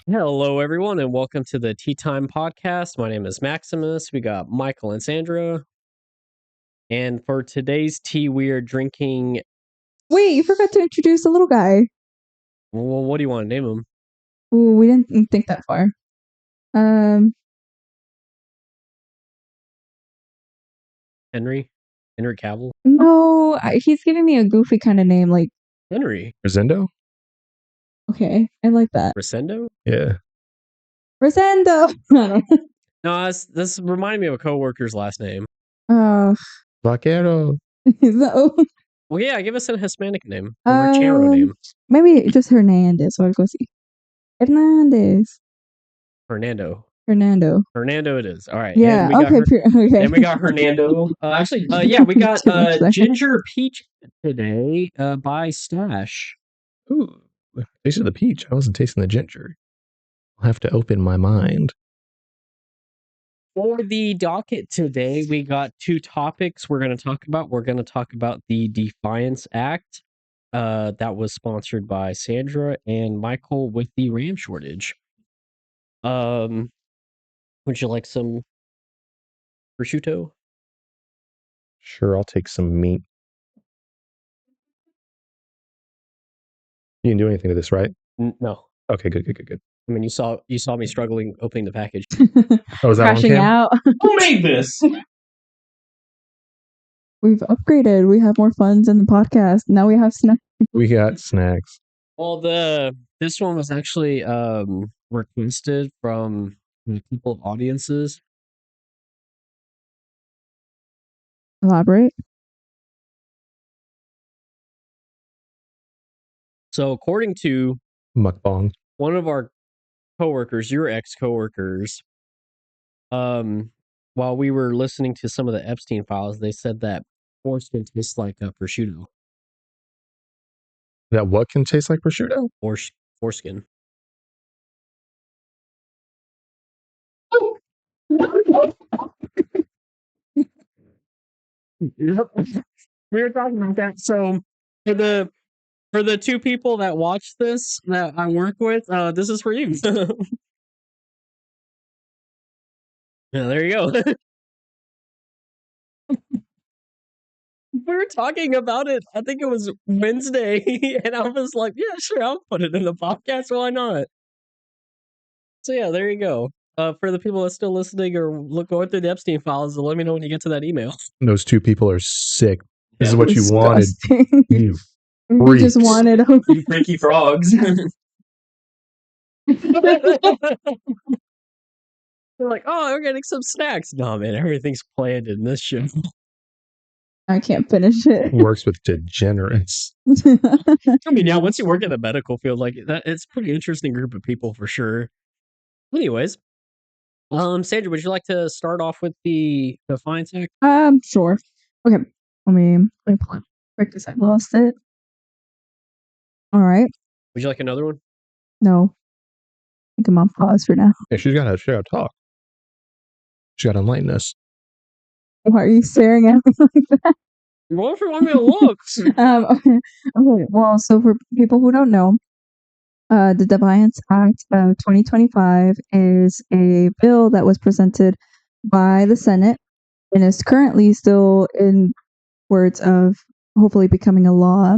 Hello, everyone, and welcome to the Tea Time Podcast. My name is Maximus. We got Michael and Sandra. And for today's tea, we are drinking. Wait, you forgot to introduce the little guy. Well, what do you want to name him? Ooh, we didn't think that far. Henry Cavill. No, he's giving me a goofy kind of name, like Henry Rosendo? Okay, I like that. Rosendo? Yeah. Rosendo. No, this reminded me of a coworker's last name. Vaquero. Well, yeah, give us a Hispanic name, a ranchero name. Maybe just Hernandez. So I'll go see. Hernandez. Fernando. Fernando it is. All right. Yeah. And we got okay. And we got Hernando. Yeah, we got ginger peach today by Stash. Ooh, tasted the peach. I wasn't tasting the ginger. I'll have to open my mind. For the docket today, we got two topics we're going to talk about. We're going to talk about the Defiance Act that was sponsored by Sandra and Michael with the RAM shortage. Would you like some prosciutto? Sure, I'll take some meat. You didn't do anything to this, right? No. Okay, good. I mean, you saw me struggling opening the package. Oh, was that Crashing out. Who made this? We've upgraded. We have more funds in the podcast. Now we have snacks. We got snacks. Well, this one was actually requested from people audiences. Elaborate. So, according to Mukbang. one of our coworkers, your ex-coworkers, while we were listening to some of the Epstein files, they said that foreskin tastes like prosciutto. That what can taste like prosciutto? Foreskin. Yep. We were talking about that. So for the two people that watch this that I work with, this is for you. Yeah, there you go. We were talking about it. I think it was Wednesday, and I was like, "Yeah, sure, I'll put it in the podcast. Why not?" So yeah, there you go. For the people that's still listening or going through the Epstein files, let me know when you get to that email. Those two people are sick. This Yeah, is what you wanted. You We just wanted you freaky frogs. They're like, "Oh, we're getting some snacks." No, man, everything's planned in this show. I can't finish it. Works with degenerates. I mean, yeah, once you work in the medical field, like that, it's a pretty interesting group of people for sure. Anyways, Sandra, would you like to start off with the Defiance Act? Sure. Okay. Let me pull it quick because I lost it. All right. Would you like another one? No. I think I'm on pause for now. Yeah, she's gotta talk. She gotta enlighten us. Why are you staring at me like that? What if you want me to look? Okay. Well, so for people who don't know, the Defiance Act of 2025 is a bill that was presented by the Senate and is currently still in words of hopefully becoming a law.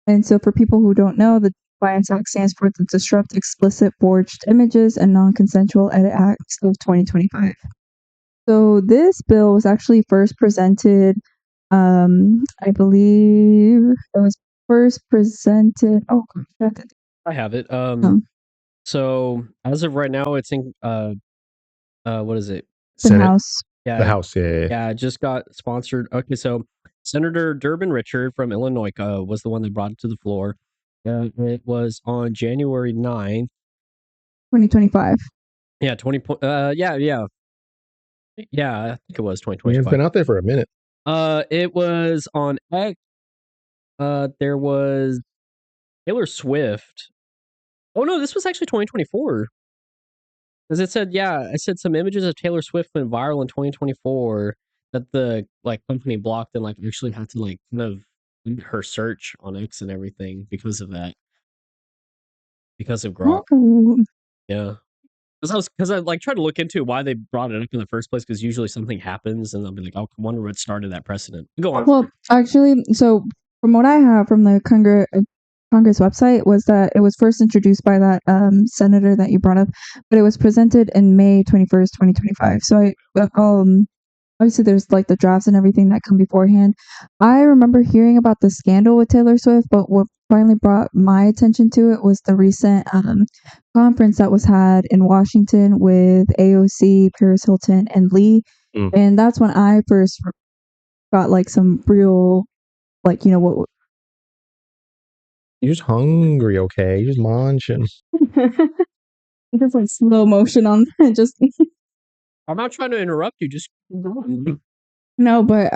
And so for people who don't know, the Defiance Act stands for the Disrupt Explicit Forged Images and Non-Consensual Edit Acts of 2025. So this bill was actually first presented, I believe it was first presented. Oh, gosh, I have it. So as of right now, it's in what is it? Senate. House. Yeah, the House. Yeah. Yeah, it just got sponsored. Okay, so Senator Durbin Richard from Illinois was the one that brought it to the floor. It was on January 9th. 2025. Yeah, yeah, I think it was 2025. It's been out there for a minute. It was on X. There was Taylor Swift. Oh no, this was actually 2024. Because it said, I said some images of Taylor Swift went viral in 2024 that the company blocked and actually had to kind of end her search on X and everything because of that. Because of Grok. Oh, Yeah. Because I like tried to look into why they brought it up in the first place. Because usually something happens, and I'll be like, "Oh, I wonder what started that precedent." Go on. Well, actually, so from what I have from the Congress website was that it was first introduced by that senator that you brought up, but it was presented in May 21st, 2025. So obviously there's like the drafts and everything that come beforehand. I remember hearing about the scandal with Taylor Swift, but what finally brought my attention to it was the recent conference that was had in Washington with AOC, Paris Hilton, and Lee. Mm. And that's when I first got like some real, like, you know, what. You're just hungry, okay? You're just munching. Just like slow motion on just I'm not trying to interrupt you. Just no, but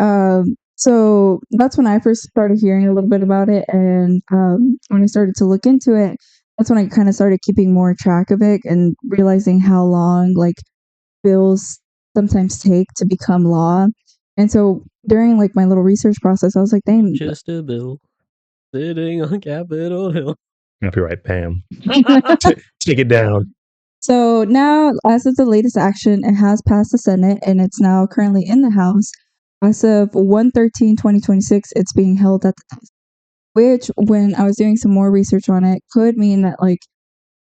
so that's when I first started hearing a little bit about it, and when I started to look into it, that's when I kind of started keeping more track of it and realizing how long like bills sometimes take to become law. And so during like my little research process, I was like, dang, just a bill sitting on Capitol Hill. Copyright, Pam. Take it down. So now, as of the latest action, it has passed the Senate and it's now currently in the House. As of 1/13/2026, it's being held at the House, which, when I was doing some more research on it, could mean that, like,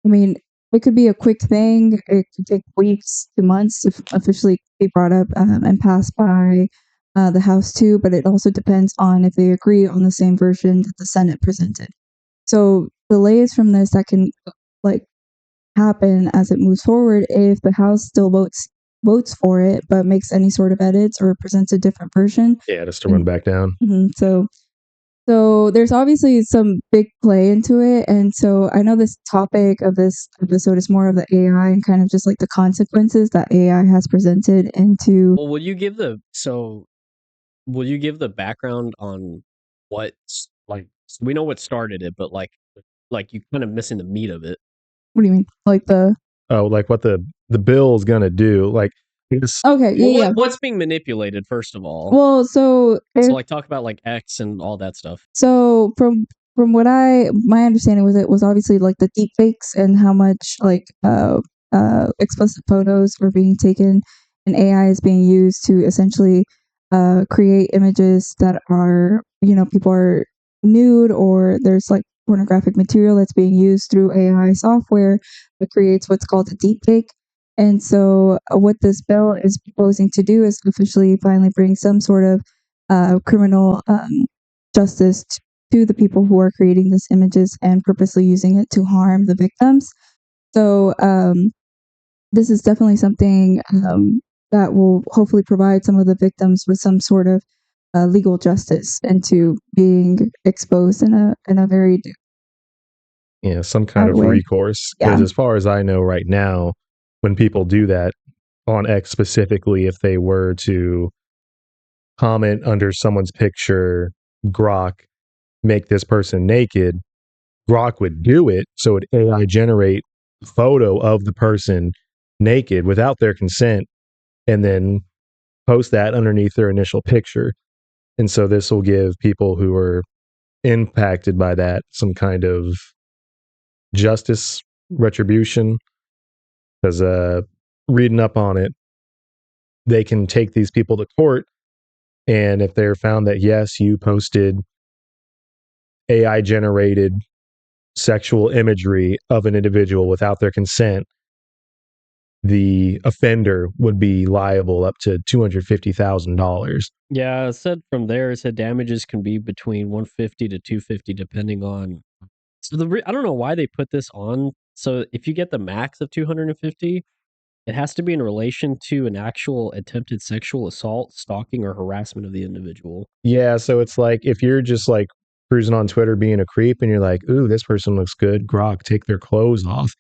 I mean, it could be a quick thing. It could take weeks to months to officially be brought up and passed by the House too, but it also depends on if they agree on the same version that the Senate presented. So delays from this that can like happen as it moves forward if the House still votes for it but makes any sort of edits or presents a different version. Yeah, just to run back down. So there's obviously some big play into it, and so I know this topic of this episode is more of the AI and kind of just like the consequences that AI has presented into. Well, will you give the background on what's like? We know what started it, but like you kind of missing the meat of it. What do you mean? Like the like what the bill's gonna do? Like this. okay, yeah. What's being manipulated first of all? Well, so like talk about like X and all that stuff. So from what my understanding was, it was obviously like the deep fakes and how much like explicit photos were being taken, and AI is being used to essentially create images that are, you know, people are nude, or there's like pornographic material that's being used through AI software that creates what's called a deep fake. And so what this bill is proposing to do is officially finally bring some sort of criminal justice to the people who are creating these images and purposely using it to harm the victims. So this is definitely something that will hopefully provide some of the victims with some sort of legal justice into being exposed in a very some kind of way. recourse. Because as far as I know right now, when people do that on X specifically, if they were to comment under someone's picture, Grok, make this person naked, Grok would do it, so it AI generate a photo of the person naked without their consent, and then post that underneath their initial picture. And so this will give people who are impacted by that some kind of justice, retribution. Because reading up on it, they can take these people to court, and if they're found that, yes, you posted AI generated sexual imagery of an individual without their consent, the offender would be liable up to $250,000. Yeah, it said from there, it said damages can be between 150 to 250 depending on. So I don't know why they put this on. So if you get the max of 250, it has to be in relation to an actual attempted sexual assault, stalking, or harassment of the individual. Yeah, so it's like if you're just like cruising on Twitter being a creep and you're like, ooh, this person looks good, Grok, take their clothes off.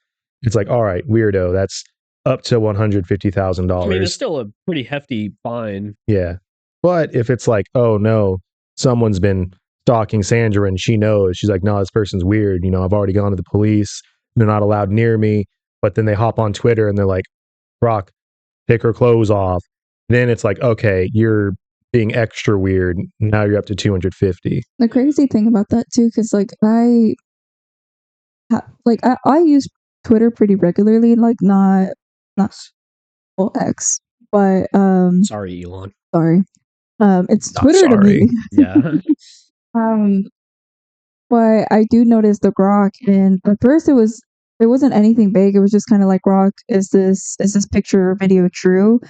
It's like, all right, weirdo, that's up to $150,000. I mean, it's still a pretty hefty fine. Yeah. But if it's like, oh no, someone's been stalking Sandra and she knows, she's like, no, this person's weird. You know, I've already gone to the police. They're not allowed near me. But then they hop on Twitter and they're like, Grok, take her clothes off. Then it's like, okay, you're being extra weird. Now you're up to 250. The crazy thing about that too, because like I use Twitter pretty regularly, like not well, X, but Sorry, Elon. sorry. It's Not Twitter to me. sorry. Yeah. Um, but I do notice the grok, and at first it wasn't anything big. It was just kind of like, grok, is this picture or video true?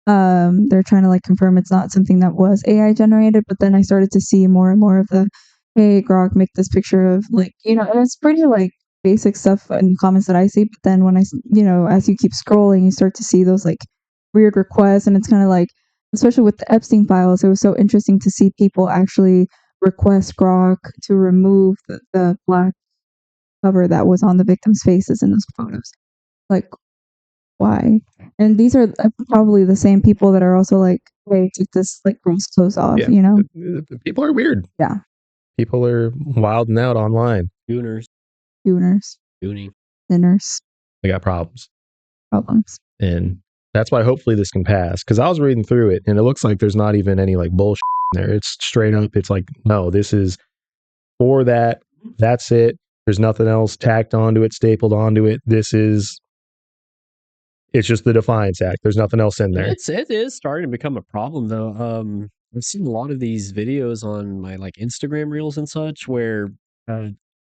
They're trying to like confirm it's not something that was AI generated. But then I started to see more and more of the, hey, grok, make this picture of, like, and it's pretty like basic stuff in comments that I see. But then when as you keep scrolling, you start to see those like weird requests, and it's kind of like, especially with the Epstein files, it was so interesting to see people actually request grok to remove the black cover that was on the victims' faces in those photos. Like, why? And these are probably the same people that are also like, hey, take this like girl's clothes off, Yeah. People are weird. Yeah. People are wilding out online. Gooners. Gooning, sinners, They got problems. problems. And that's why hopefully this can pass. Because I was reading through it, and it looks like there's not even any like bullshit in there. It's straight up. It's like, no, this is for that. That's it. There's nothing else tacked onto it, stapled onto it. It's just the Defiance Act. There's nothing else in there. It is starting to become a problem though. I've seen a lot of these videos on my like Instagram reels and such where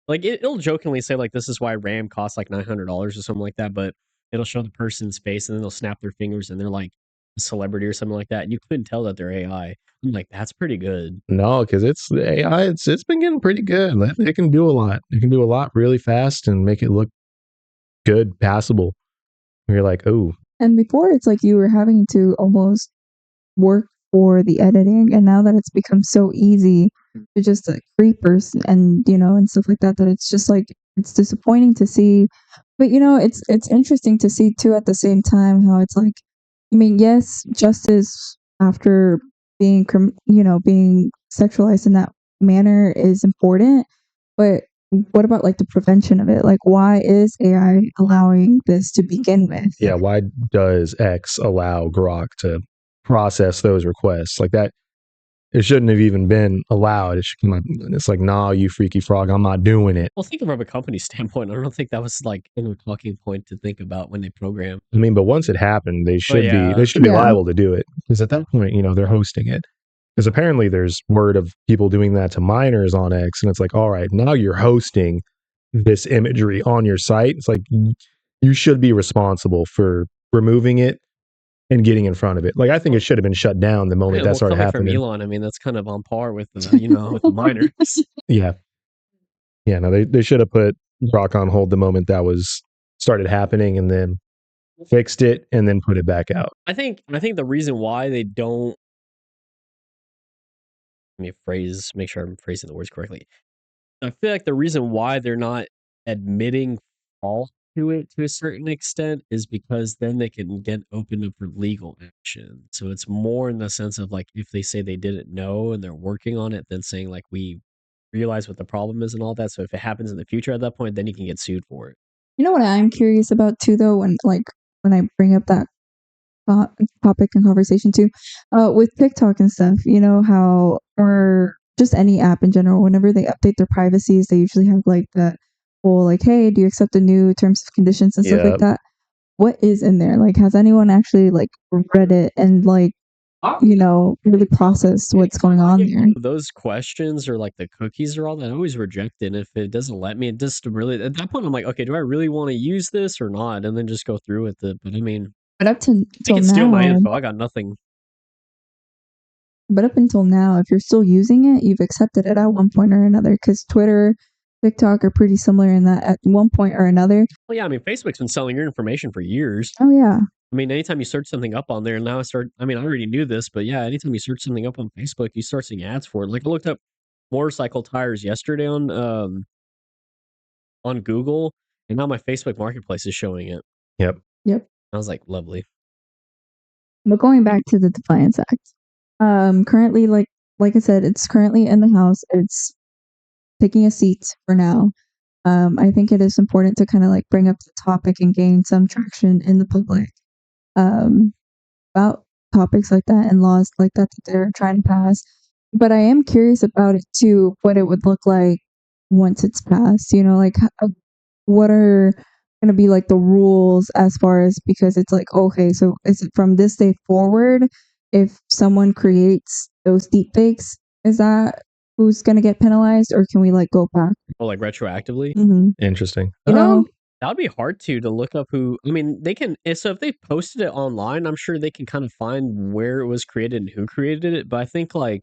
like it'll jokingly say like, this is why RAM costs like $900 or something like that, but it'll show the person's face and then they'll snap their fingers and they're like a celebrity or something like that, and you couldn't tell that they're AI. I'm like, that's pretty good. No, because it's AI. It's been getting pretty good. It can do a lot. It can do a lot really fast and make it look good, passable. You're like, oh. And before, it's like you were having to almost work for the editing, and now that it's become so easy to just like creepers and and stuff like that, that it's just like, it's disappointing to see. But it's interesting to see too at the same time how it's like, I mean, yes, justice after being being sexualized in that manner is important, but what about like the prevention of it? Like, why is AI allowing this to begin with? Yeah, why does X allow Grok to process those requests? Like that, it shouldn't have even been allowed. It's like, nah, you freaky frog, I'm not doing it. Well, think from a company standpoint, I don't think that was like a talking point to think about when they program. I mean, but once it happened, they should be Yeah. liable to do it, because at that point, they're hosting it. Because apparently there's word of people doing that to minors on X, and it's like, all right, now you're hosting this imagery on your site. It's like, you should be responsible for removing it and getting in front of it. Like, I think it should have been shut down the moment that started coming happening. from Elon, I mean, that's kind of on par with with the minors. Yeah. Yeah, no, they should have put Grok on hold the moment that was started happening, and then fixed it and then put it back out. I think the reason why they don't, make sure I'm phrasing the words correctly. I feel like the reason why they're not admitting fault to it to a certain extent is because then they can get opened up for legal action. So it's more in the sense of like, if they say they didn't know and they're working on it, then saying like, we realize what the problem is and all that. So if it happens in the future at that point, then you can get sued for it. You know what I'm curious about too, though, when I bring up that topic and conversation too, with TikTok and stuff, how, or just any app in general, whenever they update their privacies, they usually have like that whole like, hey, do you accept the new terms of conditions and stuff like that? What is in there? Like, has anyone actually like read it and like, really processed what's going on there? Those questions or like the cookies or all that, I always reject it. And if it doesn't let me, it just really, at that point, I'm like, okay, do I really want to use this or not? And then just go through with it. But I mean, But up they till can steal my now, info. I got nothing. But up until now, if you're still using it, you've accepted it at one point or another, because Twitter, TikTok are pretty similar in that at one point or another. Well, yeah, I mean, Facebook's been selling your information for years. Oh, yeah. I mean, anytime you search something up on there, now I already knew this, but yeah, anytime you search something up on Facebook, you start seeing ads for it. Like I looked up motorcycle tires yesterday on Google, and now my Facebook Marketplace is showing it. Yep. I was like, lovely. But going back to the Defiance Act, currently, like I said, it's currently in the House. It's taking a seat for now. I think it is important to kind of like bring up the topic and gain some traction in the public about topics like that and laws like that they're trying to pass. But I am curious about it too, what it would look like once it's passed. Like what are gonna be like the rules as far as, because it's like, okay, so is it from this day forward, if someone creates those deep fakes, is that who's gonna get penalized, or can we like go back? Oh, like retroactively? Interesting. You know, That would be hard to look up who. I mean, they can. So if they posted it online, I'm sure they can kind of find where it was created and who created it. But I think like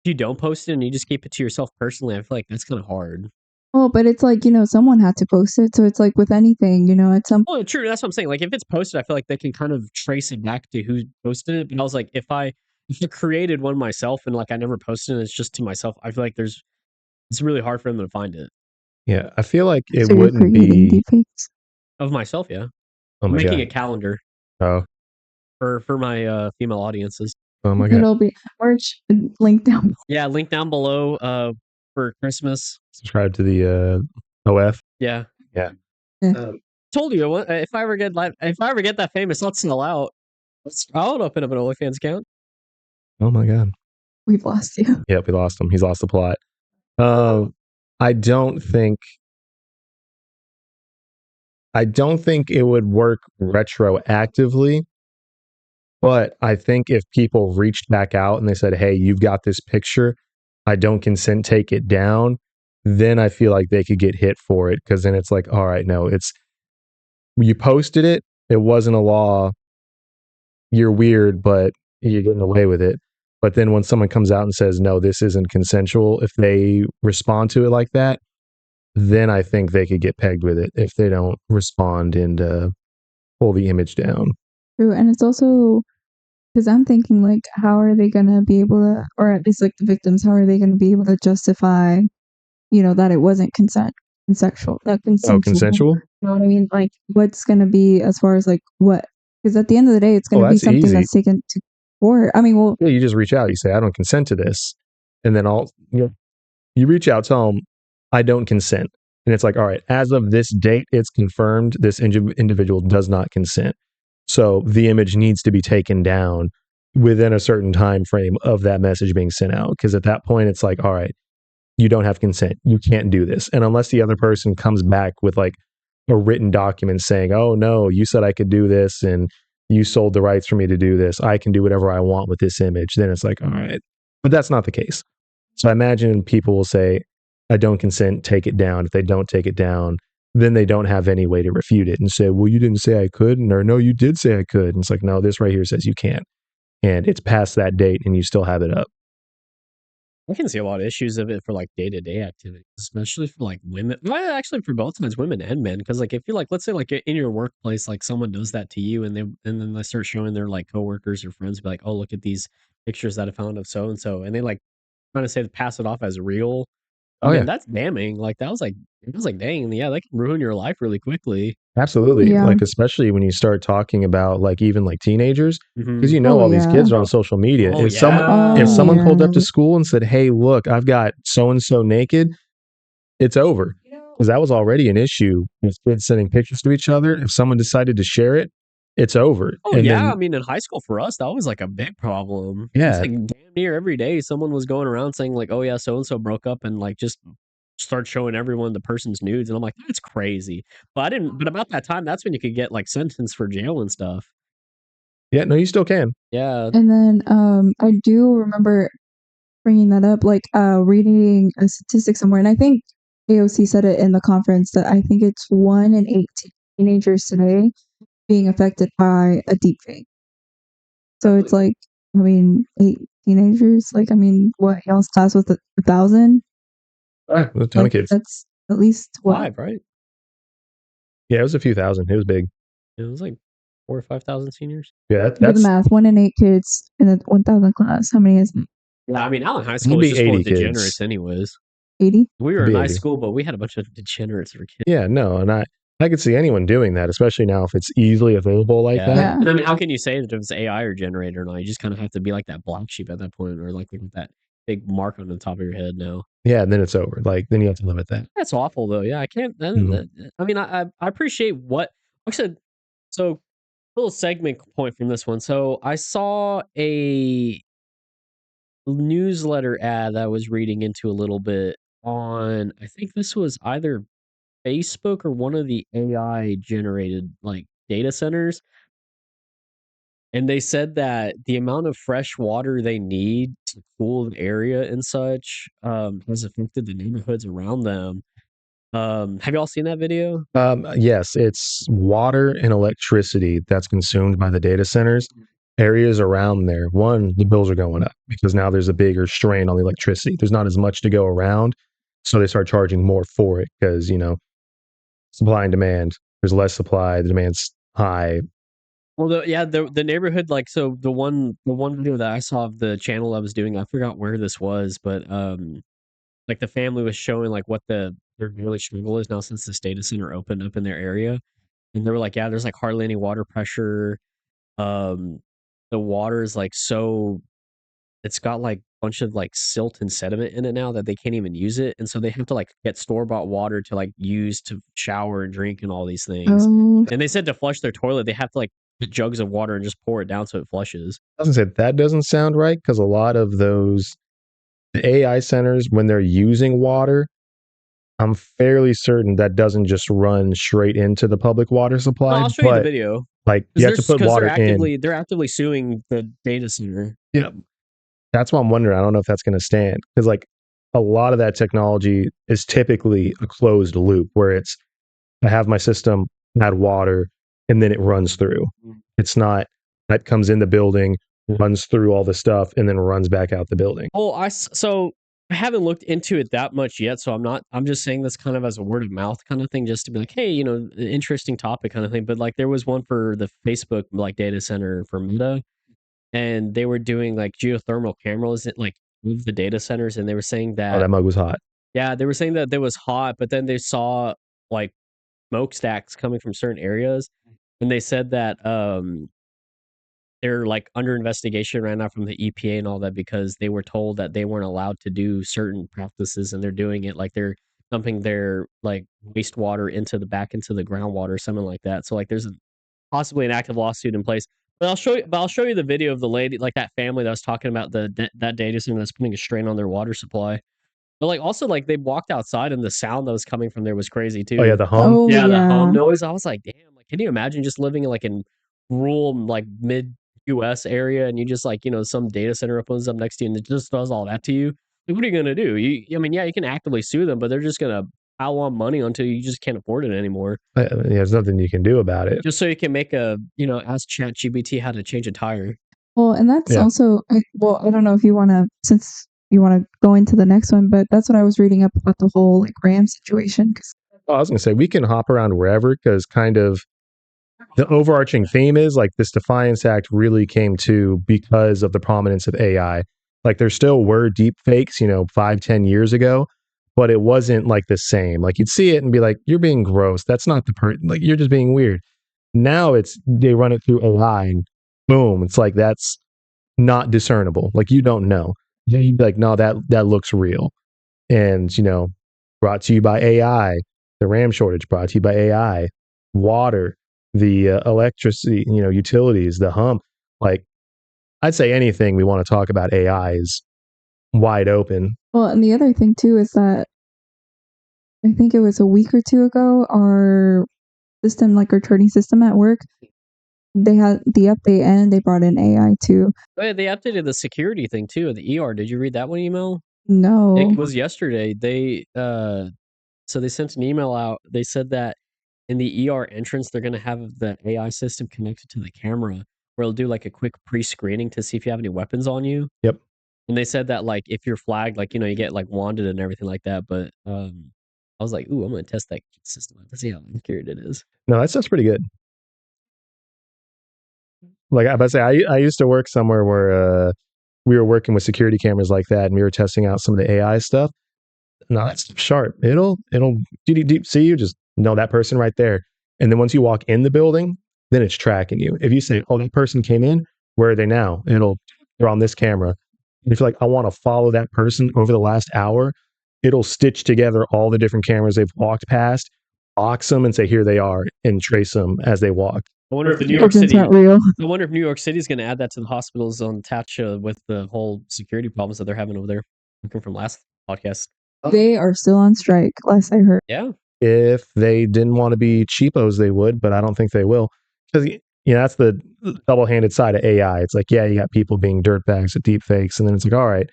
if you don't post it and you just keep it to yourself personally, I feel like that's kind of hard. well, but it's like, someone had to post it, so it's like with anything, at some Well, true. That's what I'm saying. Like if it's posted, I feel like they can kind of trace it back to who posted it. But I was like, if I created one myself and like I never posted it, it's just to myself. I feel like it's really hard for them to find it. Yeah, I feel like it so you're wouldn't creating be. deepfakes. Of myself, yeah. Oh I'm my making god. a calendar Oh, for my female audiences. oh my god. It'll be March, link down. Yeah, link down below for Christmas. Subscribe to the OF. Yeah. Yeah. Told you if I ever get that famous, let's sell out. I'll open up an OnlyFans account. Oh my god. We've lost you. Yep, we lost him. He's lost the plot. I don't think it would work retroactively, but I think if people reached back out and they said, "Hey, you've got this picture. I don't consent, take it down," then I feel like they could get hit for it, because then it's like, all right, no, it's you posted it. It wasn't a law. You're weird, but you're getting away with it. But then when someone comes out and says, no, this isn't consensual, if they respond to it like that, then I think they could get pegged with it if they don't respond and pull the image down. True, and it's also because I'm thinking like, how are they gonna be able to, or at least like the victims, how are they gonna be able to justify, that it wasn't consensual, that consensual. Oh, consensual? You know what I mean? Like, what's gonna be as far as like what? Because at the end of the day, it's gonna be that's something easy. that's taken to court. I mean, well, Yeah, you just reach out. You say, I don't consent to this. And then you reach out, tell them, I don't consent. And it's like, all right, as of this date, it's confirmed this individual does not consent. So the image needs to be taken down within a certain time frame of that message being sent out. Because at that point, it's like, all right, you don't have consent. You can't do this. And unless the other person comes back with like a written document saying, oh, no, you said I could do this and you sold the rights for me to do this, I can do whatever I want with this image, then it's like, all right. But that's not the case. So I imagine people will say, I don't consent, take it down. If they don't take it down, then they don't have any way to refute it and say, well, you didn't say I could, or no, you did say I could. And it's like, no, this right here says you can't. And it's past that date and you still have it up. I can see a lot of issues of it for like day-to-day activities, especially for like women. Well, actually for both sides, women and men. Because like if you like, let's say like in your workplace, like someone does that to you, and then they start showing their like coworkers or friends, be like, oh, look at these pictures that I found of so and so, and they like trying to say pass it off as real. Oh, Man, yeah. that's damning. Like that was like it was like, dang, yeah, that can ruin your life really quickly. Absolutely. Yeah. Like, especially when you start talking about like even like teenagers, because Mhm. all Oh, these yeah. kids are on social media. Oh, If someone yeah. if someone pulled up to yeah. school and said, hey, look, I've got so and so naked, it's over. Because that was already an issue with kids sending pictures to each other. If someone decided to share it, it's over. Oh And yeah, then I mean in high school for us that was like a big problem. Yeah. It's like damn near every day someone was going around saying like, "Oh yeah, so and so broke up," and like just start showing everyone the person's nudes, and I'm like, "That's crazy." But I didn't. But about that time, that's when you could get like sentenced for jail and stuff. Yeah, no, you still can. Yeah. And then I do remember bringing that up, like reading a statistic somewhere, and I think AOC said it in the conference that I think it's 1 in 8 teenagers today being affected by a deepfake. So it's like, I mean, 8 teenagers. Like, I mean, what y'all's class was 1,000? A ton of kids. That's at least what? 5, right? Yeah, it was a few thousand. It was big. It was like 4 or 5,000 seniors. Yeah, Do the that's math. 1 in 8 kids in the 1,000 class. How many is it? Yeah, I mean, Allen High School It'd was be just full of 80 kids. degenerates, anyways. 80? We were It'd a be nice 80. school, but we had a bunch of degenerates for kids. Yeah, no, and I could see anyone doing that, especially now if it's easily available like that. Yeah. And I mean, how can you say that if it's AI or generated or not? You just kind of have to be like that black sheep at that point, or like with that big mark on the top of your head now. Yeah, and then it's over. Like, then you have to limit that. That's awful, though. Yeah, I can't. I mean, I appreciate what like I said. So, little segment point from this one. So, I saw a newsletter ad that I was reading into a little bit on. I think this was either Facebook or one of the AI generated like data centers, and they said that the amount of fresh water they need to cool the area and such has affected the neighborhoods around them. Have y'all seen that video? Yes, it's water and electricity that's consumed by the data centers. Areas around there, one, the bills are going up because now there's a bigger strain on the electricity. There's not as much to go around. So they start charging more for it because, supply and demand. There's less supply, the demand's high. Well, the neighborhood, like, so the one video that I saw of the channel I was doing, I forgot where this was, but like the family was showing like what their daily struggle is now since this data center opened up in their area, and they were like, yeah, there's like hardly any water pressure. Um, the water is like so it's got like a bunch of like silt and sediment in it now that they can't even use it, and so they have to like get store-bought water to like use to shower and drink and all these things. Oh, And they said to flush their toilet, they have to like get jugs of water and just pour it down so it flushes. I was gonna say that doesn't sound right because a lot of those the AI centers, when they're using water, I'm fairly certain that doesn't just run straight into the public water No, supply, I'll show you the but video like you have to put because water in. they're actively suing the data center. Yeah, that's what I'm wondering. I don't know if that's going to stand because like a lot of that technology is typically a closed loop where it's I have my system, add water, and then it runs through. It's not that comes in the building, runs through all the stuff, and then runs back out the building. Oh, so I haven't looked into it that much yet, so I'm just saying this kind of as a word of mouth kind of thing, just to be like, hey, interesting topic kind of thing. But like there was one for the Facebook like data center for Meta, and they were doing like geothermal cameras at like of the data centers, and they were saying Oh, that mug was hot. yeah, they were saying that there was hot, but then they saw like smokestacks coming from certain areas, and they said that they're like under investigation right now from the EPA and all that because they were told that they weren't allowed to do certain practices, and they're doing it like they're dumping their like wastewater into the back into the groundwater or something like that. So like there's possibly an active lawsuit in place. But I'll show you the video of the lady, like that family that was talking about that data center that's putting a strain on their water supply. But like also like they walked outside and the sound that was coming from there was crazy too. Oh yeah, the hum. oh Yeah, the hum yeah. noise. I was like, damn, like can you imagine just living in like in rural like mid US area and you just like, some data center opens up next to you and it just does all that to you? Like what are you gonna do? I mean, yeah, you can actively sue them, but they're just gonna pile on money until you just can't afford it anymore. Yeah, there's nothing you can do about it. Just so you can make ask ChatGPT how to change a tire. Well, and that's Yeah. also, well, I don't know if you want to, since you want to go into the next one, but that's what I was reading up about the whole like RAM situation. 'Cause Oh, I was gonna say we can hop around wherever because kind of the overarching theme is like this Defiance Act really came to because of the prominence of AI. Like there still were deep fakes, 5-10 years ago, but it wasn't like the same. Like you'd see it and be like, you're being gross. That's not the like you're just being weird. Now it's they run it through AI and boom, it's like that's not discernible. Like you don't know. Yeah, you'd be like, no, that looks real. And brought to you by AI. The RAM shortage brought to you by AI. Water, the electricity, utilities, the hump. Like I'd say anything we want to talk about AI is wide open. well, and the other thing too is that I think it was a week or two ago, our system, like our trading system at work, they had the update and they brought in AI too. Oh, yeah, they updated the security thing too. The ER. Did you read that one email? No. It was yesterday. So they sent an email out. They said that in the ER entrance, they're gonna have the AI system connected to the camera, where it'll do like a quick pre-screening to see if you have any weapons on you. Yep. And they said that like if you're flagged, like you get like wanded and everything like that. But I was like, ooh, I'm gonna test that system out to see how accurate it is. No, that sounds pretty good. Like I say, I used to work somewhere where we were working with security cameras like that, and we were testing out some of the AI stuff. No, that's sharp. It'll deep see you, just know that person right there. And then once you walk in the building, then it's tracking you. If you say, oh, that person came in, where are they now? They're on this camera. And if you're like, I want to follow that person over the last hour, it'll stitch together all the different cameras they've walked past, box them and say, here they are, and trace them as they walk. I wonder if the New York Agents City. aren't real. I wonder if New York City is going to add that to the hospitals on Tatcha with the whole security problems that they're having over there. Looking from last podcast. They are still on strike, last I heard. Yeah. If they didn't want to be cheapos, they would, but I don't think they will. Because that's the double-handed side of AI. It's like, yeah, you got people being dirtbags at deep fakes, and then it's like, all right,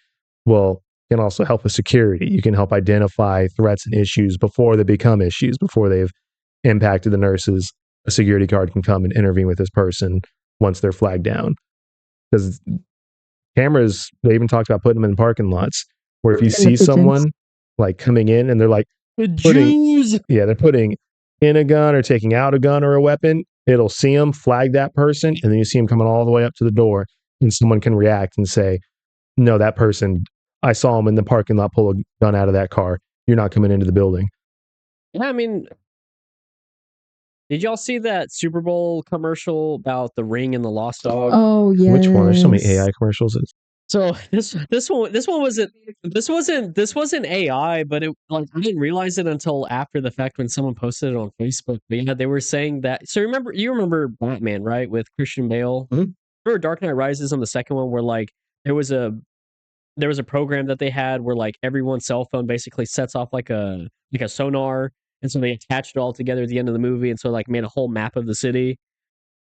well, you can also help with security. You can help identify threats and issues before they become issues, before they've impacted the nurses. A security guard can come and intervene with this person once they're flagged down. Because cameras, they even talked about putting them in parking lots where if you see someone like coming in and they're like, the Jews. They're putting in a gun or taking out a gun or a weapon, it'll see them, flag that person, and then you see them coming all the way up to the door, and someone can react and say, no, that person, I saw him in the parking lot pull a gun out of that car. You're not coming into the building. Yeah, I mean, did y'all see that Super Bowl commercial about the ring and the lost dog? Oh yeah. Which one? There's so many AI commercials. So this wasn't AI, but it like I didn't realize it until after the fact when someone posted it on Facebook. But yeah, they were saying that. So you remember Batman, right, with Christian Bale? Mm-hmm. Remember Dark Knight Rises on the second one, where like there was a program that they had where like everyone's cell phone basically sets off like a sonar, and so they attached it all together at the end of the movie, and so like made a whole map of the city.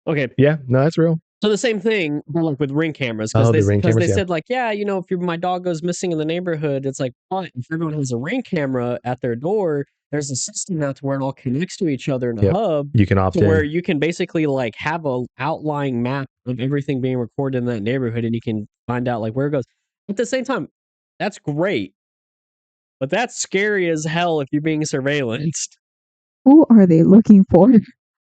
Okay, yeah, no, that's real. So the same thing, but like with Ring cameras, because they said like, yeah, if my dog goes missing in the neighborhood, it's like, but if everyone has a Ring camera at their door, there's a system now to where it all connects to each other in a hub. You can opt in, where you can basically like have a outlying map of everything being recorded in that neighborhood, and you can find out like where it goes. At the same time, that's great, but that's scary as hell if you're being surveillanced. Who are they looking for?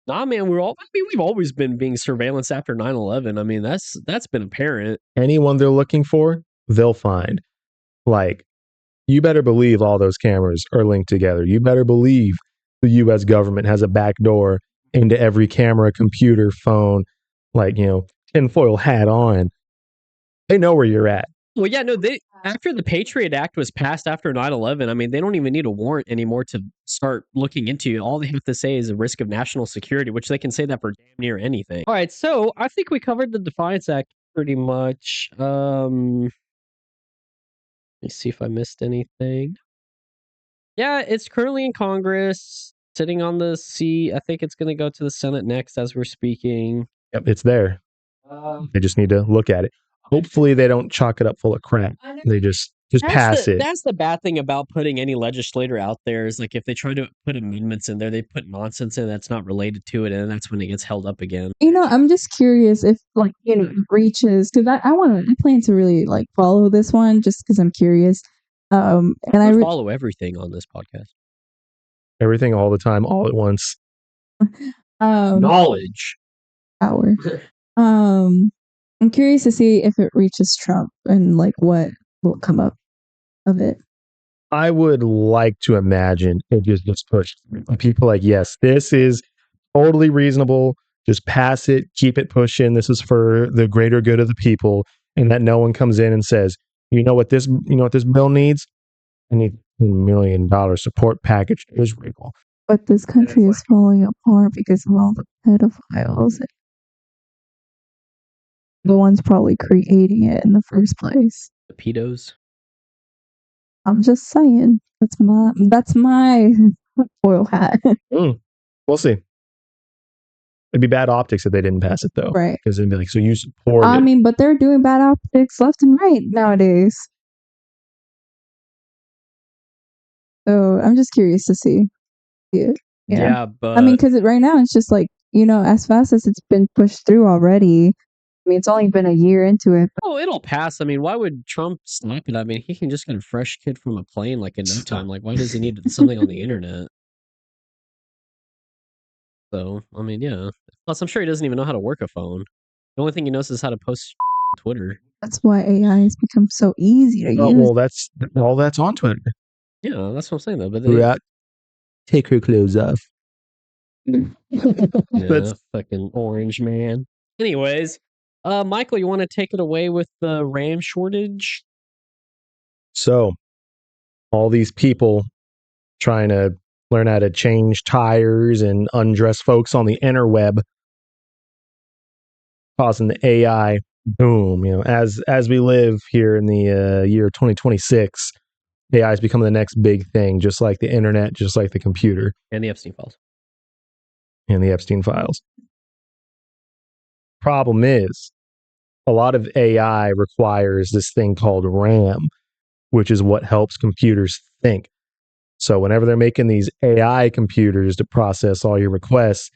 Nah, man, we've always been being surveillanced after 9/11. I mean, that's been apparent. Anyone they're looking for, they'll find. Like, you better believe all those cameras are linked together. You better believe the US government has a back door into every camera, computer, phone, like, tinfoil hat on. They know where you're at. Well, yeah, no, after the Patriot Act was passed after 9/11, I mean, they don't even need a warrant anymore to start looking into you. All they have to say is a risk of national security, which they can say that for damn near anything. All right, so I think we covered the Defiance Act pretty much. Let me see if I missed anything. Yeah, it's currently in Congress, sitting on the seat. I think it's going to go to the Senate next as we're speaking. Yep, it's there. They just need to look at it. Hopefully they don't chalk it up full of crap. They just pass it. That's the bad thing about putting any legislator out there is like if they try to put amendments in there, they put nonsense in that's not related to it, and that's when it gets held up again. I'm just curious if it reaches, because I plan to really like follow this one just because I'm curious. And I follow everything on this podcast. Everything all the time, all at once. Knowledge. Power. I'm curious to see if it reaches Trump and like what will come up of it. I would like to imagine it just gets pushed. People like, yes, this is totally reasonable. Just pass it, keep it pushing. This is for the greater good of the people, and that no one comes in and says, you know what this bill needs? I need $1 million support package to Israel. But this country is falling apart because of all the pedophiles. The ones probably creating it in the first place. The pedos. I'm just saying. That's my foil hat. We'll see. It'd be bad optics if they didn't pass it, though. Right. Because it'd be like, so you support I mean, but they're doing bad optics left and right nowadays. So I'm just curious to see it. Yeah, but I mean, because right now it's just like, as fast as it's been pushed through already. I mean, it's only been a year into it. Oh, it'll pass. I mean, why would Trump stop it? I mean, he can just get a fresh kid from a plane like in no time. Like, why does he need something on the internet? So, I mean, yeah. Plus, I'm sure he doesn't even know how to work a phone. The only thing he knows is how to post on Twitter. That's why AI has become so easy to use. Well, that's on Twitter. Yeah, that's what I'm saying, though. But take her clothes off. Yeah, fucking orange man. Anyways, Michael, you want to take it away with the RAM shortage? So, all these people trying to learn how to change tires and undress folks on the interweb, causing the AI boom. As we live here in the year 2026, AI is becoming the next big thing, just like the internet, just like the computer. And the Epstein files. And the Epstein files. Problem is, a lot of AI requires this thing called RAM, which is what helps computers think. So whenever they're making these AI computers to process all your requests,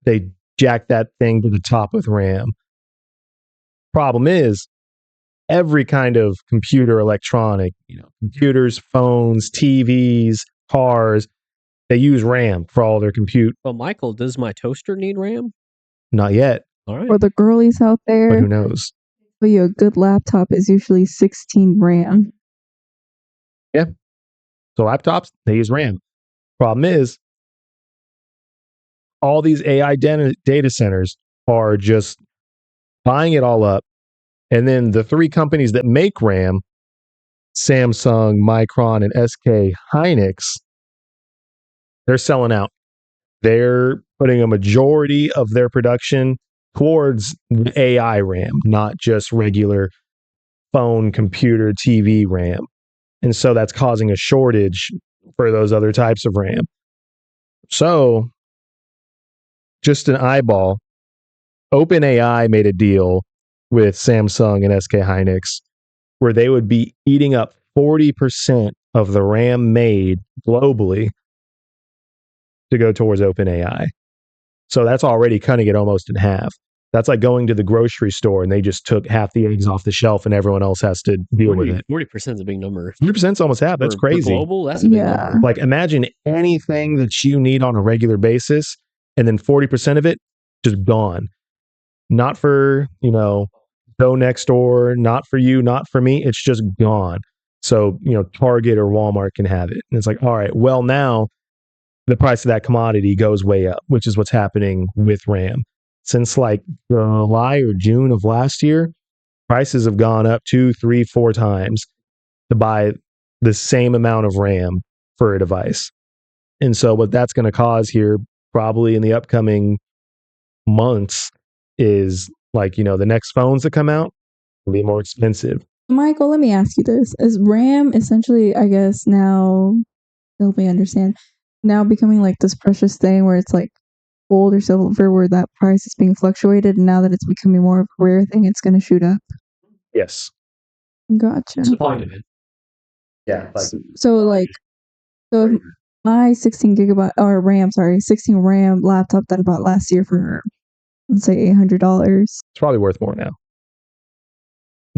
they jack that thing to the top with RAM. Problem is, every kind of computer electronic, computers, phones, TVs, cars, they use RAM for all their compute. Well, Michael, does my toaster need RAM? Not yet. All right. For the girlies out there, But who knows? for you, a good laptop is usually 16 RAM. Yeah. So laptops, they use RAM. Problem is, all these AI data centers are just buying it all up. And then the three companies that make RAM, Samsung, Micron, and SK Hynix, they're selling out. They're putting a majority of their production towards the AI RAM, not just regular phone, computer, TV RAM. And so that's causing a shortage for those other types of RAM. So, just an eyeball, OpenAI made a deal with Samsung and SK Hynix where they would be eating up 40% of the RAM made globally to go towards OpenAI. So that's already cutting it almost in half. That's like going to the grocery store and they just took half the eggs off the shelf and everyone else has to deal with it. 40% is a big number. 40% is almost half. That's crazy. For global, that's a big number. Like imagine anything that you need on a regular basis and then 40% of it just gone. Not for, go next door, not for you, not for me. It's just gone. So, Target or Walmart can have it. And it's like, all right, well, now the price of that commodity goes way up, which is what's happening with RAM. Since like July or June of last year, prices have gone up 2, 3, 4 times to buy the same amount of RAM for a device. And so what that's going to cause here, probably in the upcoming months, is like, the next phones that come out will be more expensive. Michael, let me ask you this. Is RAM essentially, I guess, now, help me understand, now becoming like this precious thing where it's like gold or silver where that price is being fluctuated, and now that it's becoming more of a rare thing, it's going to shoot up? Yes. Gotcha. Yeah. So if my 16 RAM laptop that I bought last year for, let's say, $800. It's probably worth more now.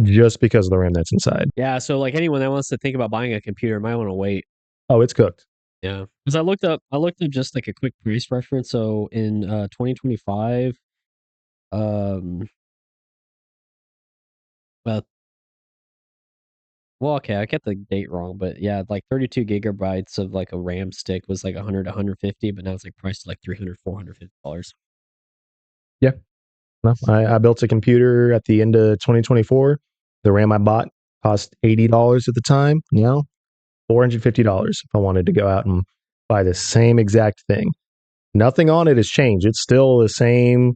Just because of the RAM that's inside. Yeah, so like anyone that wants to think about buying a computer might want to wait. Oh, it's cooked. Yeah, because I looked up just like a quick price reference. So in 2025, well, okay, I get the date wrong, but yeah, like 32 gigabytes of like a RAM stick was like 100 to 150, but now it's like priced like $300, $450. Yeah. Well, I built a computer at the end of 2024. The RAM I bought cost $80 at the time. Now, $450 if I wanted to go out and buy the same exact thing. Nothing on it has changed. It's still the same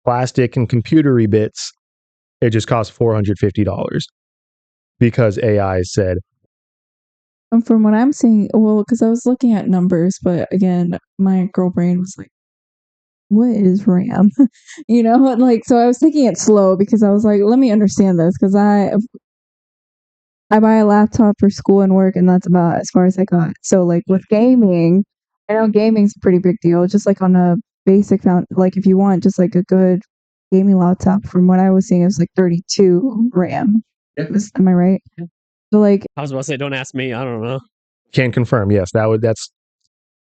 plastic and computery bits. It just costs $450 because AI said. And from what I'm seeing, well, because I was looking at numbers, but again, my girl brain was like, what is RAM? So I was taking it slow because I was like, let me understand this, because I buy a laptop for school and work, and that's about as far as I got. So like with gaming, I know gaming's a pretty big deal, just like on a basic like if you want just like a good gaming laptop, from what I was seeing, it was like 32 RAM. Am I right? Yeah. So like, I was about to say, don't ask me. I don't know. Can confirm. Yes, that's.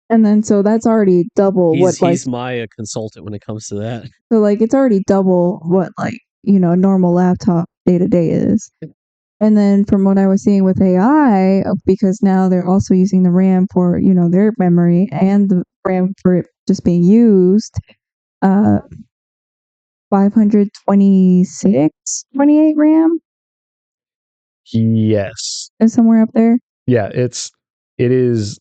And then so that's already double he's my consultant when it comes to that. So like it's already double what like a normal laptop day to day is. And then from what I was seeing with AI, because now they're also using the RAM for their memory and the RAM for it just being used, 526, 28 RAM. Yes. Is somewhere up there. Yeah, it is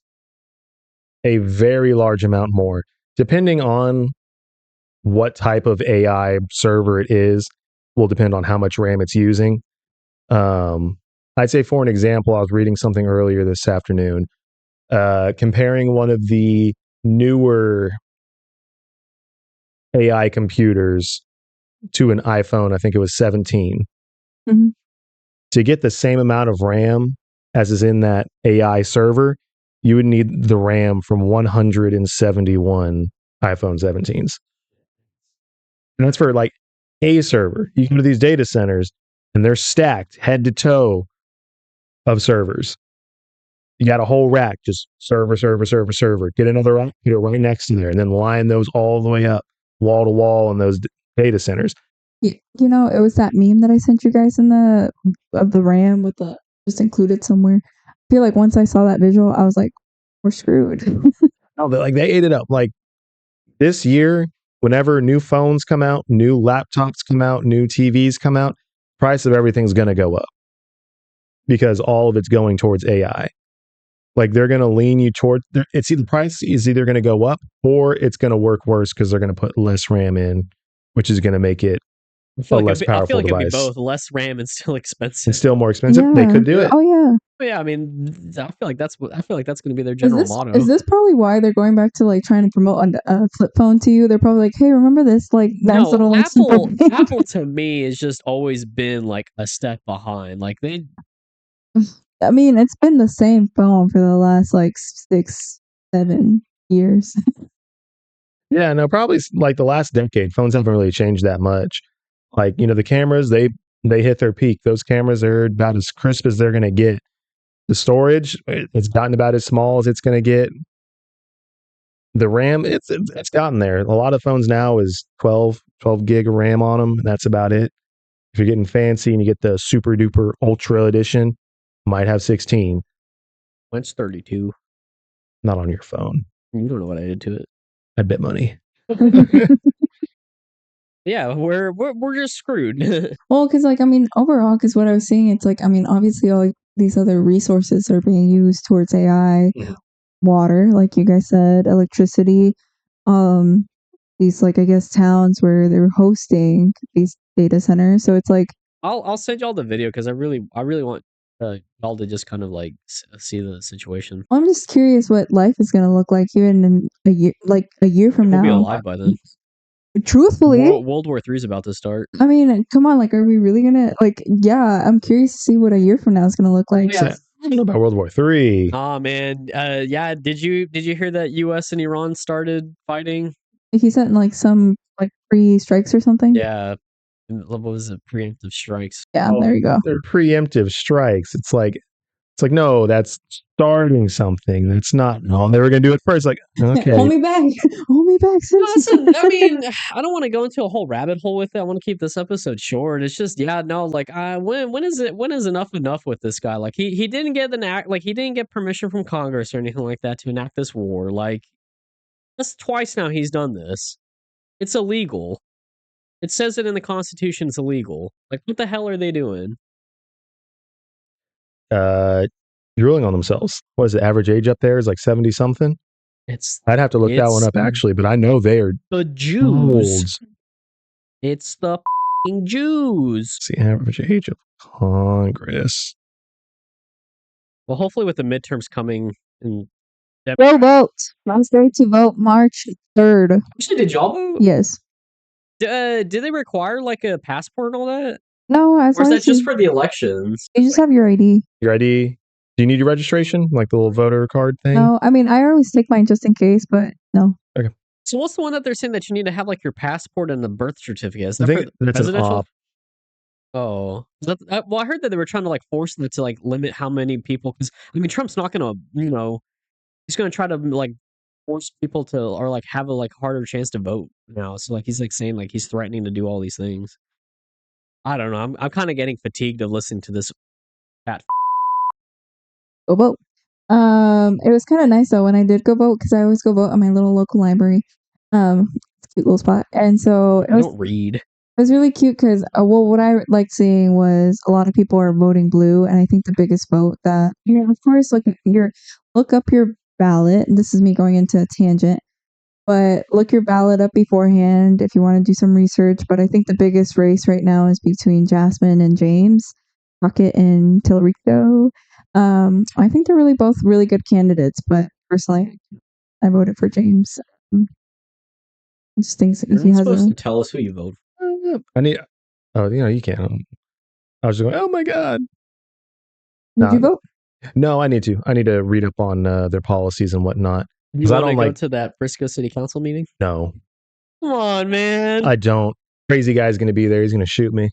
a very large amount more. Depending on what type of AI server it is, will depend on how much RAM it's using. I'd say for an example, I was reading something earlier this afternoon, comparing one of the newer AI computers to an iPhone. I think it was 17. Mhm. To get the same amount of RAM as is in that AI server, you would need the RAM from 171 iPhone 17s. And that's for like a server. You go to these data centers and they're stacked head to toe of servers. You got a whole rack, just server, server, server, server. Get another rack, put it right next to there, and then line those all the way up, wall to wall in those data centers. You know, it was that meme that I sent you guys in the of the RAM with the just included somewhere. I feel like once I saw that visual, I was like, we're screwed. No, they ate it up. Like this year, whenever new phones come out, new laptops come out, new TVs come out, price of everything's going to go up because all of it's going towards AI. Like they're going to lean you toward it's either price is either going to go up or it's going to work worse because they're going to put less RAM in, which is going to make it a less powerful device. It'd be both less RAM and still expensive. And still more expensive. Yeah. They could do it. Oh yeah. But yeah, I mean, I feel like that's going to be their general motto. Is this probably why they're going back to like trying to promote a flip phone to you? They're probably like, hey, remember this like nice little like Apple to me has just always been like a step behind. Like they. I mean, it's been the same phone for the last like 6-7 years. Yeah, no, probably like the last decade, phones haven't really changed that much. Like, the cameras, they hit their peak. Those cameras are about as crisp as they're going to get. The storage, it's gotten about as small as it's going to get. The RAM, it's gotten there. A lot of phones now is 12 gig of RAM on them, and that's about it. If you're getting fancy and you get the super duper ultra edition, might have 16. Mine's 32. Not on your phone. You don't know what I did to it. I bet money. Yeah, we're just screwed. Well, because like I mean, overall, because what I was saying, it's like I mean, obviously all these other resources are being used towards AI, water, like you guys said, electricity, these like I guess towns where they're hosting these data centers. So it's like I'll send y'all the video because I really want y'all to just kind of like see the situation. I'm just curious what life is gonna look like even in a year from now. We'll be alive by then. Truthfully, World War III is about to start. I mean, come on, like, are we really gonna like? Yeah, I'm curious to see what a year from now is gonna look like. I don't know about World War III. Ah, man. Yeah. Did you hear that U.S. and Iran started fighting? He sent like some like free strikes or something. Yeah. What was it? Preemptive strikes. Yeah, there you go. They're preemptive strikes. It's like no, that's starting something. That's not. No, they were going to do it first. Like, okay, hold me back, Listen, I mean, I don't want to go into a whole rabbit hole with it. I want to keep this episode short. It's just, yeah, no, like, when is enough with this guy? Like, he didn't get he didn't get permission from Congress or anything like that to enact this war. Like, that's twice now he's done this. It's illegal. It says it in the Constitution. It's illegal. Like, what the hell are they doing? Drooling on themselves. What is the average age up there? Is like 70 something. I'd have to look that one up actually, but I know they are the Jews. Old. It's the Jews. It's the average age of Congress. Well, hopefully with the midterms coming in go vote. Last day to vote March 3rd. Actually, did y'all vote? Yes. Did they require like a passport and all that? No, or is that just for the elections? You just have your ID. Your ID. Do you need your registration? Like the little voter card thing? No, I mean, I always take mine just in case, but no. Okay. So what's the one that they're saying that you need to have like your passport and the birth certificate? Is that for that's presidential? Oh, well, I heard that they were trying to like force them to like limit how many people. Because I mean, Trump's not gonna, he's gonna try to like force people to or like have a like harder chance to vote now. So like he's like saying like he's threatening to do all these things. I don't know. I'm kind of getting fatigued of listening to this. Go vote. It was kind of nice though when I did go vote because I always go vote at my little local library. It's a cute little spot, and so I don't read. It was really cute because what I liked seeing was a lot of people are voting blue, and I think the biggest vote that of course look up your ballot, and this is me going into a tangent, but look your ballot up beforehand if you want to do some research. But I think the biggest race right now is between Jasmine and James. Crockett and Tillerico. I think they're both really good candidates, but personally, I voted for James. I just think You're he not has supposed a. to tell us who you vote for. I need. Oh, you can't. I was just going, oh my god. Did you vote? No, I need to. I need to read up on their policies and whatnot. You Because I want to don't go like. to that Frisco City Council meeting? No, Come on, man. I don't. Crazy guy's going to be there. He's going to shoot me.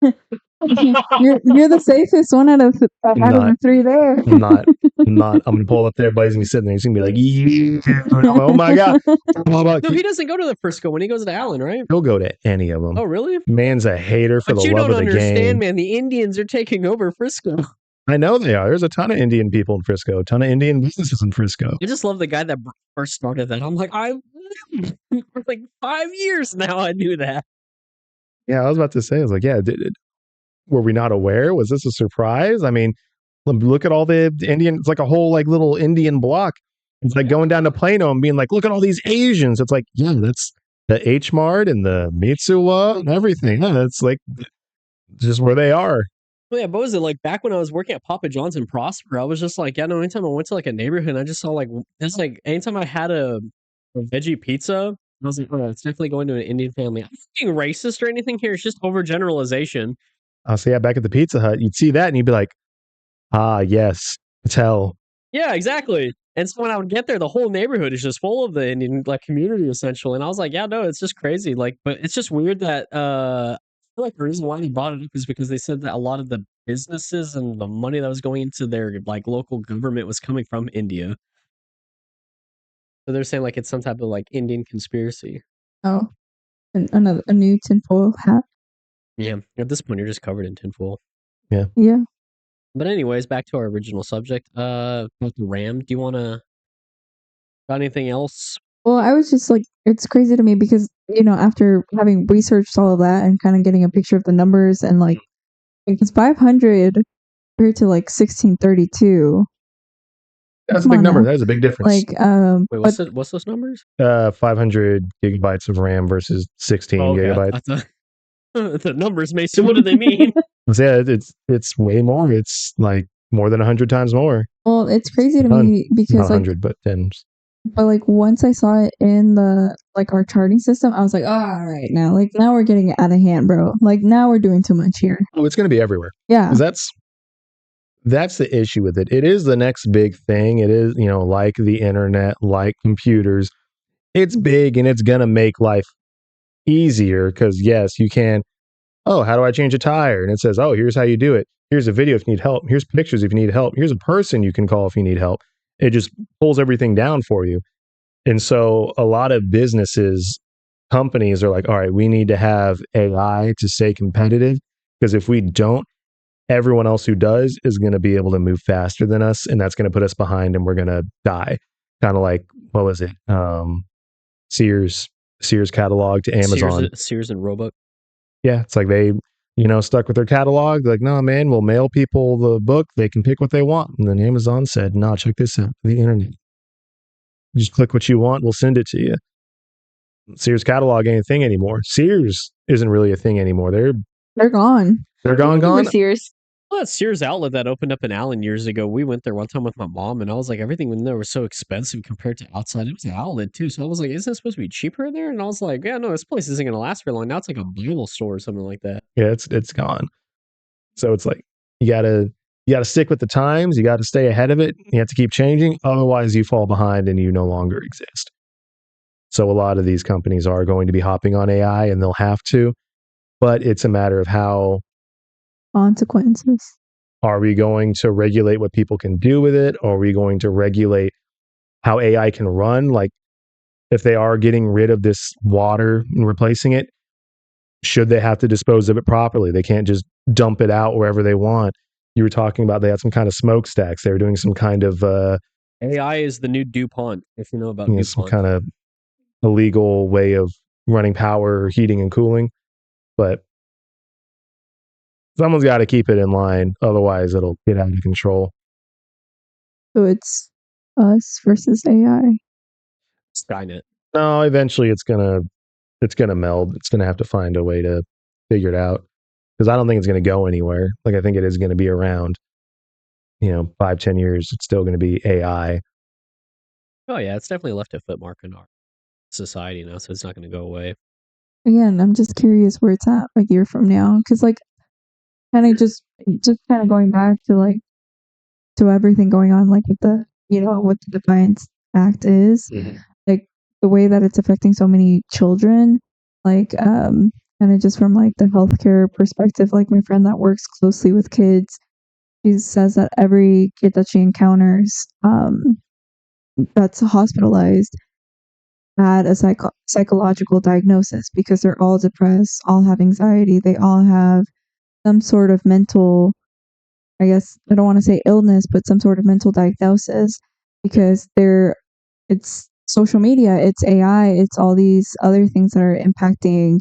You're the safest one out of the three there. I'm not. I'm going to pull up there. Everybody's going to be sitting there. He's going to be like, yeah. Oh my god. No, he doesn't go to the Frisco when he goes to Allen, right? He'll go to any of them. Oh, really? Man's a hater for But the you love don't of the game. understand, man. The Indians are taking over Frisco. I know they are. There's a ton of Indian people in Frisco. A ton of Indian businesses in Frisco. I just love the guy that first started that. I'm like, for like 5 years now I knew that. Yeah, I was about to say, I was like, yeah, were we not aware? Was this a surprise? I mean, look at all the Indian, it's like a whole like little Indian block. It's like going down to Plano and being like, look at all these Asians. It's like, yeah, that's the H Mart and the Mitsuwa and everything. Yeah, it's like just where they are. Well, yeah, but was it like back when I was working at Papa John's in Prosper? I was just like, yeah, no, anytime I went to like a neighborhood, I just saw like, it's like anytime I had a veggie pizza, I was like, oh, it's definitely going to an Indian family. I'm not being racist or anything here. It's just overgeneralization. So yeah, back at the Pizza Hut, you'd see that and you'd be like, ah, yes, tell. Yeah, exactly. And so when I would get there, the whole neighborhood is just full of the Indian like community essentially. And I was like, yeah, no, it's just crazy. Like, but it's just weird that I feel like the reason why they brought it up is because they said that a lot of the businesses and the money that was going into their like local government was coming from India. So they're saying like it's some type of like Indian conspiracy. Oh, a new tinfoil hat. Yeah, at this point you're just covered in tinfoil. Yeah. Yeah. But anyways, back to our original subject. About the RAM. Do you want to got anything else? Well, I was just like, it's crazy to me because, after having researched all of that and kind of getting a picture of the numbers and like, because 500 compared to like 1632. That's a big number. That is a big difference. Like, wait, what's those numbers? 500 gigabytes of RAM versus 16 gigabytes. The numbers may. So what do they mean? Yeah, it's way more. It's like more than 100 times more. Well, it's crazy to me because not 100, but tens. But like once I saw it in the like our charting system, I was like, oh, all right, now we're getting it out of hand, bro. Like now we're doing too much here. Oh, it's going to be everywhere. Yeah, that's the issue with it. It is the next big thing. It is, like the internet, like computers. It's big and it's going to make life easier because yes, you can. Oh, how do I change a tire? And it says, oh, here's how you do it. Here's a video if you need help. Here's pictures if you need help. Here's a person you can call if you need help. It just pulls everything down for you. And so a lot of companies are like, all right, we need to have AI to stay competitive because if we don't, everyone else who does is going to be able to move faster than us. And that's going to put us behind and we're going to die. Kind of like, what was it? Sears catalog to Amazon. Sears and Roebuck. Yeah, it's like they, stuck with their catalog. Like, no, man, we'll mail people the book. They can pick what they want. And then Amazon said, no, check this out. The internet. Just click what you want. We'll send it to you. Sears catalog ain't a thing anymore. Sears isn't really a thing anymore. They're gone. They're gone. Sears. Well, that Sears outlet that opened up in Allen years ago, we went there one time with my mom, and I was like, everything in there was so expensive compared to outside. It was an outlet, too. So I was like, isn't it supposed to be cheaper in there? And I was like, yeah, no, this place isn't going to last very long. Now it's like a Bible store or something like that. Yeah, it's gone. So it's like, you gotta stick with the times. You got to stay ahead of it. You have to keep changing. Otherwise, you fall behind and you no longer exist. So a lot of these companies are going to be hopping on AI, and they'll have to. But it's a matter of how consequences. Are we going to regulate what people can do with it? Or are we going to regulate how AI can run? Like, if they are getting rid of this water and replacing it, should they have to dispose of it properly? They can't just dump it out wherever they want. You were talking about they had some kind of smokestacks. They were doing some kind of AI is the new DuPont, if you know about DuPont. Some kind of illegal way of running power, heating, and cooling. But someone's got to keep it in line. Otherwise, it'll get out of control. So it's us versus AI. Skynet. No, eventually it's gonna meld. It's gonna have to find a way to figure it out. because I don't think it's going to go anywhere. Like I think it is going to be around. 5-10 years, it's still going to be AI. Oh yeah, it's definitely left a footmark in our society now, so it's not going to go away. Again, I'm just curious where it's at a year from now, because like kind of just kind of going back to like to everything going on, like with the what the Defiance Act is, like the way that it's affecting so many children, like kind of just from like the healthcare perspective. Like my friend that works closely with kids, she says that every kid that she encounters that's hospitalized had a psychological diagnosis because they're all depressed, all have anxiety, they all have some sort of mental, I guess I don't want to say illness, but some sort of mental diagnosis because it's social media, it's AI, it's all these other things that are impacting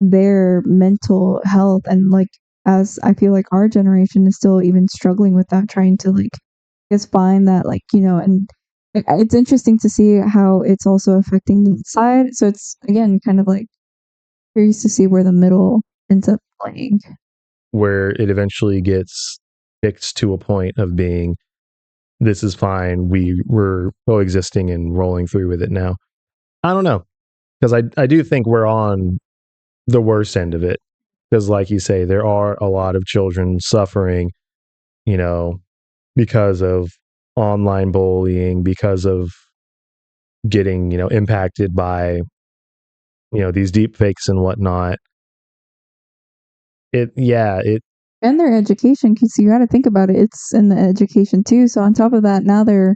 their mental health. And like, as I feel like our generation is still even struggling with that, trying to like just find that, like, and it's interesting to see how it's also affecting the side. So it's again kind of like curious to see where the middle ends up playing. Where it eventually gets fixed to a point of being, this is fine. We're coexisting and rolling through with it now. I don't know. Because I do think we're on the worst end of it. Because like you say, there are a lot of children suffering, because of online bullying, because of getting, impacted by, these deep fakes and whatnot. And their education, because you got to think about it, it's in the education too. So on top of that, now they're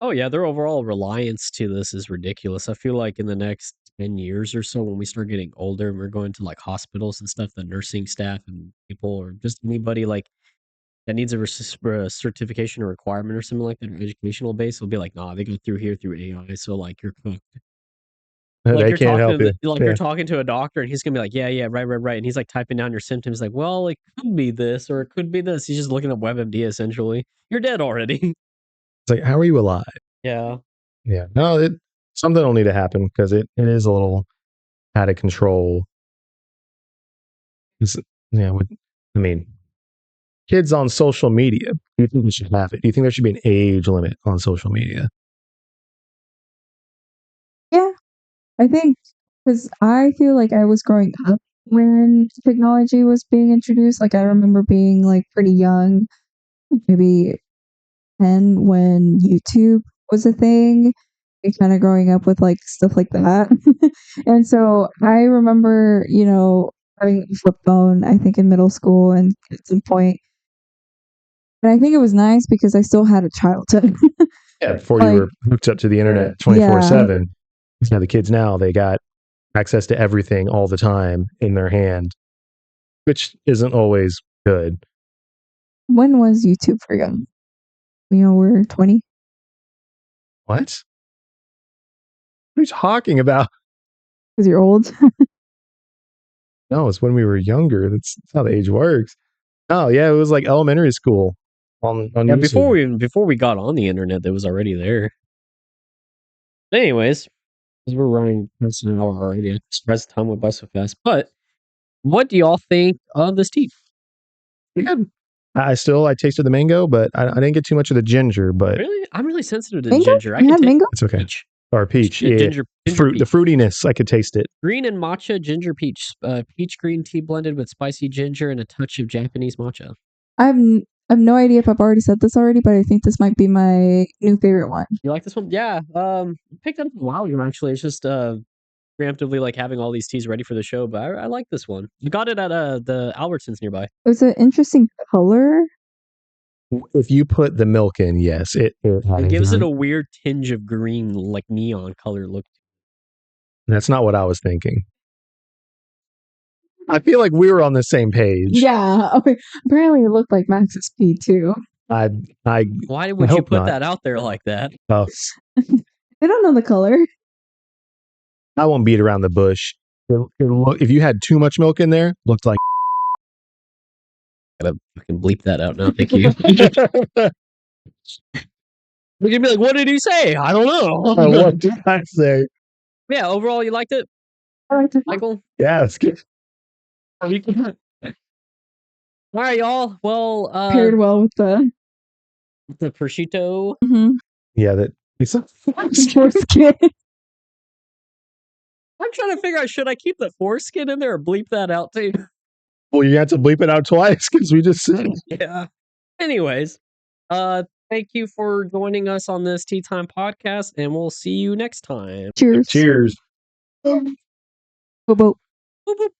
Oh yeah, their overall reliance to this is ridiculous. I feel like in the next 10 years or so, when we start getting older and we're going to like hospitals and stuff, the nursing staff and people, or just anybody like that needs a certification or requirement or something like that, or educational base, will be like, nah, they go through here through AI. So like you're cooked. Like they you're can't talking help to you. you're talking to a doctor and he's gonna be like, yeah, right, and he's like typing down your symptoms, like, well, it could be this or it could be this. He's just looking up WebMD essentially. You're dead already. It's like, how are you alive? Yeah. Yeah. No, something will need to happen because it is a little out of control. I mean, kids on social media. Do you think we should have it? Do you think there should be an age limit on social media? Yeah, I think because I feel like I was growing up when technology was being introduced. Like I remember being like pretty young, maybe 10 when YouTube was a thing, and kind of growing up with like stuff like that. And so I remember, having a flip phone, I think in middle school and at some point. And I think it was nice because I still had a childhood. Yeah, before you Like, were hooked up to the internet yeah, 24/7. Now the kids now, they got access to everything all the time in their hand, which isn't always good. when was YouTube for you? We're 20. What? What are you talking about? Because you're old. No, it's when we were younger. That's how the age works. Oh yeah, it was like elementary school on Yeah, YouTube. before we got on the internet, that was already there. But anyways, because we're running past an hour already, I stressed time went by so fast. But what do y'all think of this tea? Pretty good. I tasted the mango, but I didn't get too much of the ginger. But Really, I'm really sensitive to Mango? ginger. I You can had take mango? it's okay. peach, Or peach, yeah. ginger Fruit, the peach. fruitiness, I could taste it. Green and matcha ginger peach, peach green tea blended with spicy ginger and a touch of Japanese matcha. I've no idea if I've already said this already, but I think this might be my new favorite one. You like this one? Yeah. Picked up a while ago actually. It's just preemptively like having all these teas ready for the show, but I like this one. You got it at the Albertsons nearby. It was an interesting color. If you put the milk in, yes, it gives it a weird tinge of green, like neon color look. That's not what I was thinking. I feel like we were on the same page. Yeah. Okay. Apparently, it looked like Max's pee too. Why would you put not. that out there like that? Oh, I don't know the color. I won't beat around the bush. If you had too much milk in there, looked like. I can bleep that out now. Thank you. We can be like, what did he say? I don't know. What did I say? Yeah, overall, you liked it? I liked it. Michael? Yeah, it's good. All right, y'all. Well, Paired well with the prosciutto. Yeah, that it's a foreskin. I'm trying to figure out, should I keep the foreskin in there or bleep that out too? Well, you have to bleep it out twice because we just said it. Yeah. Anyways, thank you for joining us on this Tea Time podcast, and we'll see you next time. Cheers. Cheers. Boop, boop. Boop, boop.